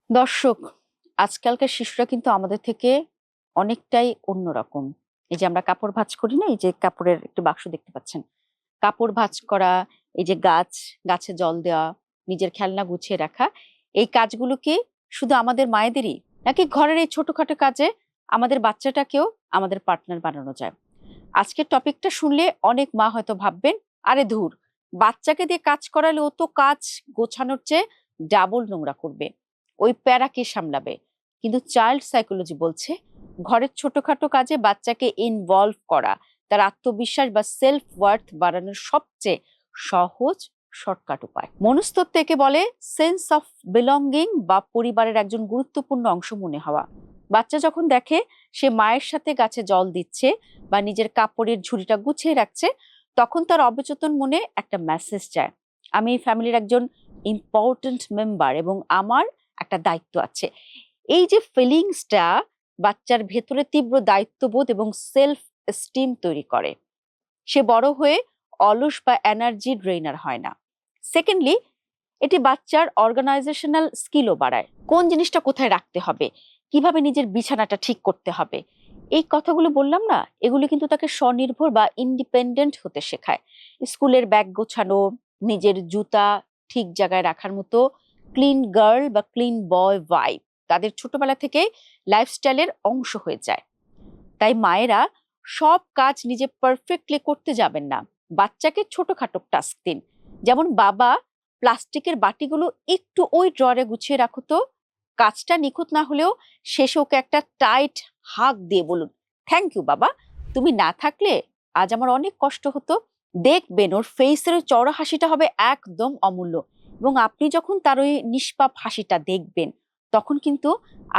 দর্শক, আজকালকার শিশুরা কিন্তু আমাদের থেকে অনেকটাই অন্যরকম। এই যে আমরা কাপড় ভাঁজ করি না? এই যে কাপড়ের একটি বাক্স দেখতে পাচ্ছেন। কাপড় ভাঁজ করা, এই যে গাছে জল দেওয়া, নিজের খেলনা গুছিয়ে রাখা, এই কাজগুলো কি শুধু আমাদের মায়েদেরই? নাকি ঘরের এই ছোটখাটো কাজে আমাদের বাচ্চাটাকেও আমাদের পার্টনার বানানো যায়? আজকের টপিকটা শুনলে অনেক মা হয়তো ভাববেন, আরে ধুর, বাচ্চাকে দিয়ে কাজ করালে ও তো কাজ গোছানোর চেয়ে ডাবল নোংরা করবে, ওই প্যারা কে সামলাবে? কিন্তু চাইল্ড সাইকোলজি বলছে ঘরের ছোটখাটো কাজে বাচ্চাকে ইনভলভ করা তার আত্মবিশ্বাস বা সেলফ ওয়ার্থ বাড়ানোর সবচেয়ে সহজ শর্টকাট উপায়। মনস্তত্ত্ব একে বলে সেন্স অফ বিলঙ্গিং বা পরিবারের একজন গুরুত্বপূর্ণ অংশ মনে হওয়া। বাচ্চা যখন দেখে সে মায়ের সাথে গাছে জল দিচ্ছে বা নিজের কাপড়ের ঝুড়িটা গুছিয়ে রাখছে, তখন তার অবচেতন মনে একটা মেসেজ যায়, আমি এই ফ্যামিলির একজন ইম্পর্ট্যান্ট মেম্বার এবং আমার একটা দায়িত্ব আছে। এই যে ফিলিংসটা বাচ্চার ভেতরে তীব্র দায়িত্ববোধ এবং সেলফ এস্টিম তৈরি করে। সে বড় হয়ে অলস বা এনার্জি ড্রেইনার হয় না। সেকেন্ডলি, এটি বাচ্চার অর্গানাইজেশনাল স্কিলও বাড়ায়। কোন জিনিসটা কোথায় রাখতে হবে, কিভাবে নিজের বিছানাটা ঠিক করতে হবে, এই কথাগুলো বললাম না, এগুলো কিন্তু তাকে স্বনির্ভর বা ইন্ডিপেন্ডেন্ট হতে শেখায়। স্কুলের ব্যাগ গোছানো, নিজের জুতা ঠিক জায়গায় রাখার মতো ক্লিন গার্ল বা ক্লিন বয় ভাইব তাদের ছোটবেলা থেকে লাইফস্টাইলের অংশ হয়ে যায়। তাই মায়েরা সব কাজ নিজে পারফেক্টলি করতে যাবেন না, বাচ্চাকে ছোটখাটো টাস্ক দিন। যেমন, বাবা, প্লাস্টিকের বাটিগুলো একটু ওই ড্রয়ারে গুছিয়ে রাখো তো। কাজটা নিখুঁত না হলেও শেষে ওকে একটা টাইট হাগ দিয়ে বলুন, থ্যাংক ইউ বাবা, তুমি না থাকলে আজ আমার অনেক কষ্ট হতো। দেখবেন ওর ফেসের ওই চওড়া হাসিটা হবে একদম অমূল্য। এবং আপনি যখন তার ওই নিষ্পাপ হাসিটা দেখবেন, তখন কিন্তু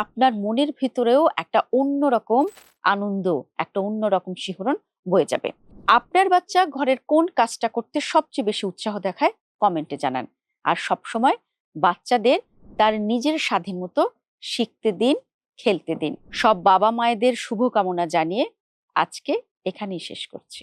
আপনার মনের ভিতরেও একটা অন্যরকম আনন্দ, একটা অন্যরকম শিহরণ বয়ে যাবে। আপনার বাচ্চা ঘরের কোন কাজটা করতে সবচেয়ে বেশি উৎসাহ দেখায়, কমেন্টে জানান। আর সবসময় বাচ্চাদের তার নিজের স্বাধীন মতো শিখতে দিন, খেলতে দিন। সব বাবা মায়েদের শুভকামনা জানিয়ে আজকে এখানেই শেষ করছি।